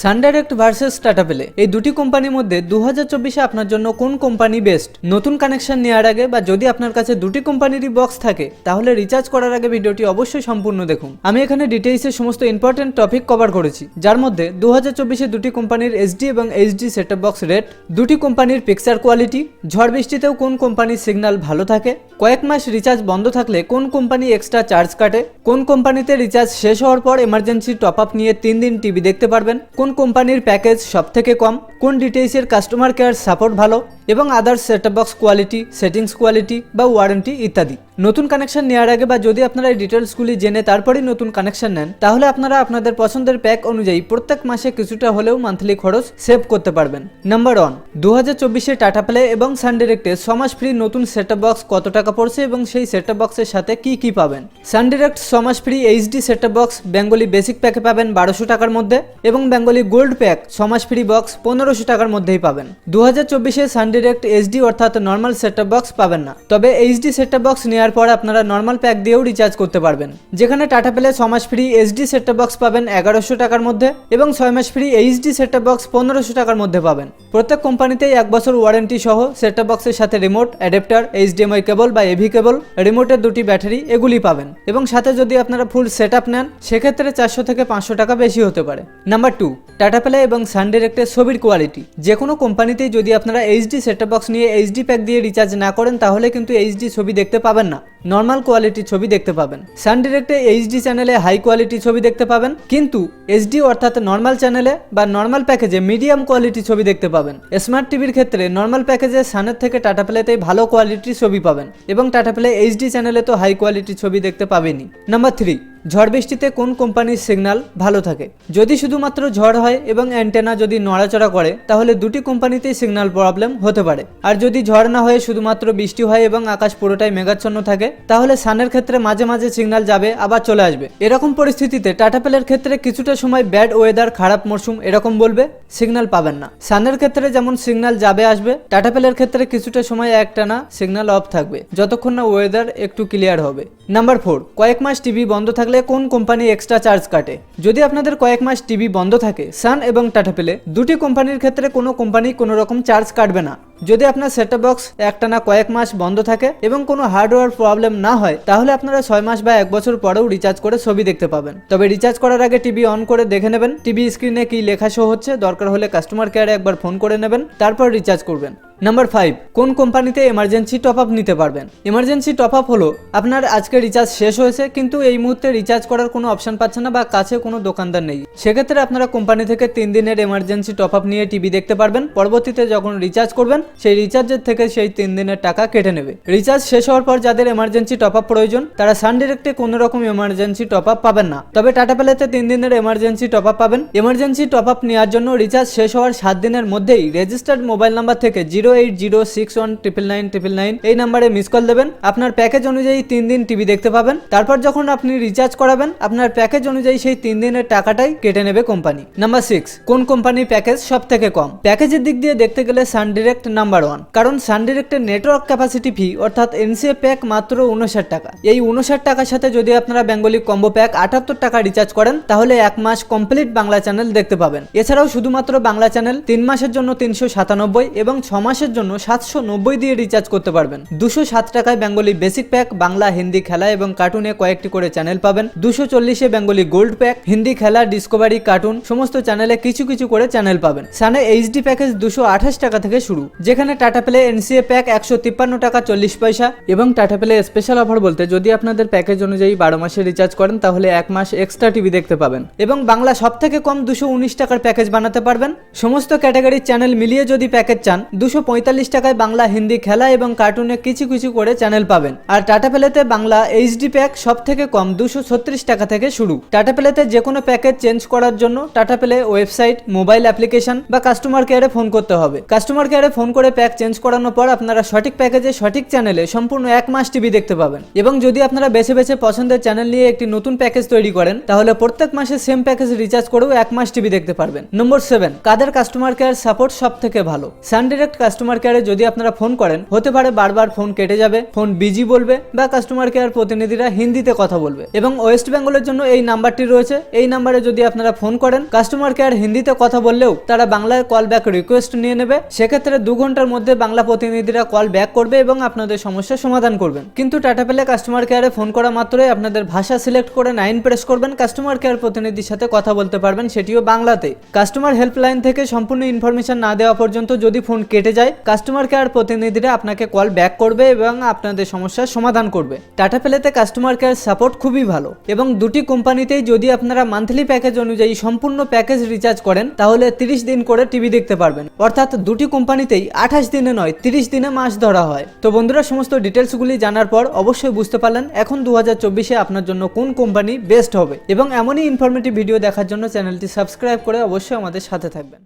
সান direct versus tata play, এই দুটি কোম্পানির মধ্যে 2024-এ আপনার জন্য কোন কোম্পানি বেস্ট? নতুন কানেকশন নেওয়ার আগে বা যদি আপনার কাছে দুটি কোম্পানিরই বক্স থাকে তাহলে রিচার্জ করার আগে ভিডিওটি অবশ্যই সম্পূর্ণ দেখুন। আমি এখানে ডিটেইলসে সমস্ত ইম্পর্টেন্ট টপিক কভার করেছি, যার মধ্যে 2024-এ দুটি কোম্পানির এসডি এবং এইচডি সেটঅপ বক্স রেট, দুটি কোম্পানির পিকচার কোয়ালিটি, ঝড় বৃষ্টিতেও কোন কোম্পানির সিগন্যাল ভালো থাকে, কয়েক মাস রিচার্জ বন্ধ থাকলে কোন কোম্পানি এক্সট্রা চার্জ কাটে, কোন কোম্পানিতে রিচার্জ শেষ হওয়ার পর এমার্জেন্সি টপ আপ নিয়ে 3 দিন টিভি দেখতে পারবেন, কোন কোম্পানির প্যাকেজ সবথেকে কম, কোন ডিটেইলসের কাস্টমার কেয়ার সাপোর্ট ভালো এবং others set up box quality, settings quality বা ওয়ারেন্টি ইত্যাদি। নতুন কানেকশন নেওয়ার আগে বা যদি আপনারা এই ডিটেলসগুলি জেনে তারপরেই নতুন কানেকশন নেন তাহলে আপনারা আপনাদের পছন্দের প্যাক অনুযায়ী প্রত্যেক মাসে কিছুটা হলেও মান্থলি খরচ সেভ করতে পারবেন। নাম্বার 1, 2024-এ টাটা প্লে এবং সান ডাইরেক্টে 6 মাস ফ্রি নতুন সেটঅপ বক্স কত টাকা পড়ছে এবং সেই সেটঅপ বক্সের সাথে কি কি পাবেন। সান ডাইরেক্ট 6 মাস free HD set-top box Bengali basic প্যাকে পাবেন 1200 টাকার মধ্যে এবং বেঙ্গলি গোল্ড প্যাক 6 মাস ফ্রি বক্স 1500 টাকার মধ্যেই পাবেন। 2024-এ সান ডাইরেক্ট এইচডি অর্থাৎ নর্মাল সেটঅপ বক্স পাবেন না, তবে এইচডি সেটঅপ বক্স নেওয়ার পর আপনারা নর্মাল প্যাক দিয়েও রিচার্জ করতে পারবেন। যেখানে টাটা প্লে 6 মাস ফ্রি এইচডি সেটঅপ বক্স পাবেন 1100 টাকার মধ্যে এবং 6 মাস ফ্রি এইচডি সেটঅপ বক্স 1500 টাকার মধ্যে পাবেন। প্রত্যেক কোম্পানিতেই 1 বছর ওয়ারেন্টি সহ সেটঅপ বক্সের সাথে রিমোট, অ্যাডাপ্টার, এইচডিএমআই কেবল বা এভি কেবল, রিমোটের 2টি ব্যাটারি এগুলি পাবেন এবং সাথে যদি আপনারা ফুল সেটআপ নেন সেক্ষেত্রে 400 থেকে 500 টাকা বেশি হতে পারে। নাম্বার 2, টাটা প্লে এবং সান ডাইরেক্টের ছবির কোয়ালিটি। যে কোনো কোম্পানিতেই যদি আপনারা এইচডি সেটঅপ বক্স নিয়ে এইচডি প্যাক দিয়ে রিচার্জ না করেন তাহলে কিন্তু এইচডি ছবি দেখতে পাবেন না, নর্মাল কোয়ালিটির ছবি দেখতে পাবেন। সান ডাইরেক্টে এইচডি চ্যানেলে হাই কোয়ালিটি ছবি দেখতে পাবেন, কিন্তু এইচডি অর্থাৎ নর্মাল চ্যানেলে বা নর্মাল প্যাকেজে মিডিয়াম কোয়ালিটি ছবি দেখতে পাবেন। স্মার্ট টিভির ক্ষেত্রে নর্মাল প্যাকেজে সানের থেকে টাটা প্লেতেই ভালো কোয়ালিটির ছবি পাবেন এবং টাটা প্লে এইচডি চ্যানেলে তো হাই কোয়ালিটির ছবি দেখতে পাবেনই। নাম্বার 3, ঝড় বৃষ্টিতে কোন কোম্পানির সিগন্যাল ভালো থাকে? যদি শুধুমাত্র ঝড় হয় এবং অ্যান্টেনা যদি নড়াচড়া করে তাহলে দুটি কোম্পানিতেই সিগন্যাল প্রবলেম হতে পারে, আর যদি ঝড় না হয়ে শুধুমাত্র বৃষ্টি হয় এবং আকাশ পুরোটাই মেঘাচ্ছন্ন থাকে তাহলে সানের ক্ষেত্রে মাঝে মাঝে সিগন্যাল যাবে আবার চলে আসবে। এরকম পরিস্থিতিতে টাটা প্লের ক্ষেত্রে কিছুটা সময় ব্যাড ওয়েদার, খারাপ মরশুম এরকম বলবে, সিগন্যাল পাবেন না। সানের ক্ষেত্রে যেমন সিগন্যাল যাবে আসবে, টাটা প্লের ক্ষেত্রে কিছুটা সময় একটানা সিগন্যাল অফ থাকবে যতক্ষণ না ওয়েদার একটু ক্লিয়ার হবে। নাম্বার 4, কয়েক মাস টিভি বন্ধ থাকলে কোন কোম্পানি এক্সট্রা চার্জ কাটে? যদি আপনাদের কয়েক মাস টিভি বন্ধ থাকে, সান এবং টাটা প্লে দুটি কোম্পানির ক্ষেত্রে কোনো কোম্পানি কোনো রকম চার্জ কাটবে না। যদি আপনার সেটঅপ বক্স একটানা কয়েক মাস বন্ধ থাকে এবং কোনো হার্ডওয়্যার প্রবলেম না হয় তাহলে আপনারা 6 মাস বা 1 বছর পরেও রিচার্জ করে ছবি দেখতে পাবেন। তবে রিচার্জ করার আগে টিভি অন করে দেখে নেবেন টিভি স্ক্রিনে কি লেখা শো হচ্ছে, দরকার হলে কাস্টমার কেয়ারে একবার ফোন করে নেবেন, তারপর রিচার্জ করবেন। নাম্বার 5, কোন কোম্পানিতে এমার্জেন্সি টপ আপ নিতে পারবেন? এমার্জেন্সি টপ আপ হলো আপনার আজকে রিচার্জ শেষ হয়েছে কিন্তু এই মুহূর্তে রিচার্জ করার কোনো অপশন পাচ্ছেন না বা কাছে কোনো দোকানদার নেই, সেক্ষেত্রে আপনারা কোম্পানি থেকে 3 দিনের এমার্জেন্সি টপ আপ নিয়ে টিভি দেখতে পারবেন। পরবর্তীতে যখন রিচার্জ করবেন সেই রিচার্জের থেকে সেই 3 দিনের টাকা কেটে নেবে। রিচার্জ শেষ হওয়ার পর যাদের এমার্জেন্সি টপ আপ প্রয়োজন তারা সান ডাইরেক্টে কোনো রকম এমার্জেন্সি টপ আপ পাবেন না, তবে টাটা প্লেতে 3 দিনের এমার্জেন্সি টপ আপ পাবেন। এমার্জেন্সি টপ আপ নেওয়ার জন্য রিচার্জ শেষ হওয়ার 7 দিনের মধ্যেই রেজিস্টার্ড মোবাইল নাম্বার থেকে 08061999999 এই নাম্বারে মিস কল দেবেন। আপনার প্যাকেজ অনুযায়ী 3 দিন টিভি দেখতে পাবেন। তারপর যখন আপনি রিচার্জ করাবেন আপনার প্যাকেজ অনুযায়ী সেই 3 দিনের টাকাটাই কেটে নেবে কোম্পানি। নাম্বার 6, কোন কোম্পানির প্যাকেজ সব থেকে কম? প্যাকেজের দিক দিয়ে দেখতে গেলে সান ডাইরেক্ট নাম্বার 1, কারণ সান ডাইরেক্টের নেটওয়ার্ক ক্যাপাসিটি ফি অর্থাৎ এনসিএ প্যাক মাত্র 59 টাকা। এই 59 টাকার সাথে যদি আপনারা বেঙ্গলি কম্বো প্যাক 78 টাকা রিচার্জ করেন তাহলে 1 মাস কমপ্লিট বাংলা চ্যানেল দেখতে পাবেন। এছাড়াও শুধুমাত্র বাংলা চ্যানেল 3 মাসের জন্য 397 এবং 6 মাসের জন্য 790 দিয়ে রিচার্জ করতে পারবেন। 207 টাকায় Bengali basic pack Bangla, Hindi, খেলা এবং কার্টুনে কয়েকটি করে চ্যানেল পাবেন। 240-এ বেঙ্গলি গোল্ড প্যাক হিন্দি, খেলা, ডিসকভারি, কার্টুন সমস্ত চ্যানেলে কিছু কিছু করে চ্যানেল পাবেন। সানে এইচডি প্যাকেজ 228 টাকা থেকে শুরু, যেখানে টাটা প্লে এনসিএ প্যাক 153 টাকা 40 পয়সা এবং টাটা প্লে স্পেশাল অফার বলতে যদি আপনাদের প্যাকেজ অনুযায়ী 12 মাসে রিচার্জ করেন তাহলে 1 মাস এক্সট্রা টিভি দেখতে পাবেন এবং বাংলা সব থেকে কম 219 টাকার প্যাকেজ বানাতে পারবেন। সমস্ত ক্যাটাগরির চ্যানেল মিলিয়ে যদি প্যাকেজ চান 245 টাকায় বাংলা, হিন্দি, খেলা এবং কার্টুনে কিছু কিছু করে চ্যানেল পাবেন। আর টাটা প্লেতে বাংলা এইচডি প্যাক সব থেকে কম 236 টাকা থেকে শুরু। টাটা প্লেতে যে কোনো প্যাকেজ চেঞ্জ করার জন্য tata play website, mobile application বা কাস্টমার কেয়ারে ফোন করতে হবে। কাস্টমার কেয়ারে ফোন করে প্যাক চেঞ্জ করানোর পর আপনারা সঠিক প্যাকেজে সঠিক চ্যানেলে সম্পূর্ণ 1 মাস টিভি দেখতে পাবেন। এবং যদি আপনারা বেছে বেছে পছন্দের চ্যানেল নিয়ে একটি নতুন প্যাকেজ তৈরি করেন তাহলে প্রত্যেক মাসে সেম প্যাকেজ রিচার্জ করেও 1 মাস টিভি দেখতে পারবেন। নম্বর 7, কাদের কাস্টমার কেয়ার সাপোর্ট সবথেকে ভালো? সান ডাইরেক্ট কাস্টমার কেয়ারে যদি আপনারা ফোন করেন, হতে পারে বারবার ফোন কেটে যাবে, ফোন বিজি বলবে বা কাস্টমার কেয়ার প্রতিনিধিরা হিন্দিতে কথা বলবে। এবং ওয়েস্ট বেঙ্গলের জন্য এই নাম্বারটি রয়েছে। এই নাম্বারে যদি আপনারা ফোন করেন, কাস্টমার কেয়ার হিন্দিতে কথা বললেও তারা বাংলায় কল ব্যাক রিকোয়েস্ট নিয়ে নেবে। সেক্ষেত্রে 2 ঘন্টার মধ্যে বাংলা প্রতিনিধিরা কল ব্যাক করবে এবং আপনাদের সমস্যার সমাধান করবেন। কিন্তু টাটা পেলে কাস্টমার কেয়ারে ফোন করা মাত্রই আপনাদের ভাষা সিলেক্ট করে 9 প্রেস করবেন, কাস্টমার কেয়ার প্রতিনিধির সাথে কথা বলতে পারবেন, সেটিও বাংলাতে। কাস্টমার হেল্পলাইন থেকে সম্পূর্ণ ইনফরমেশন না দেওয়া পর্যন্ত যদি ফোন কেটে যায়, কাস্টমার কেয়ার প্রতিনিধিরা আপনাকে কল ব্যাক করবে এবং আপনাদের সমস্যার সমাধান করবে। টাটা পেলেতে কাস্টমার কেয়ার সাপোর্ট খুবই ভালো এবং দুটি কোম্পানিতেই যদি আপনারা মান্থলি প্যাকেজ অনুযায়ী সম্পূর্ণ প্যাকেজ রিচার্জ করেন তাহলে 30 দিন করে টিভি দেখতে পারবেন। অর্থাৎ দুটি কোম্পানিতেই 28 দিনে নয় 30 দিনে মাস ধরা হয়। তো বন্ধুরা, সমস্ত ডিটেলসগুলি জানার পর অবশ্যই বুঝতে পারলেন এখন 2024-এ আপনার জন্য কোন কোম্পানি বেস্ট হবে। এবং এমনই ইনফরমেটিভ ভিডিও দেখার জন্য চ্যানেলটি সাবস্ক্রাইব করে অবশ্যই আমাদের সাথে থাকবেন।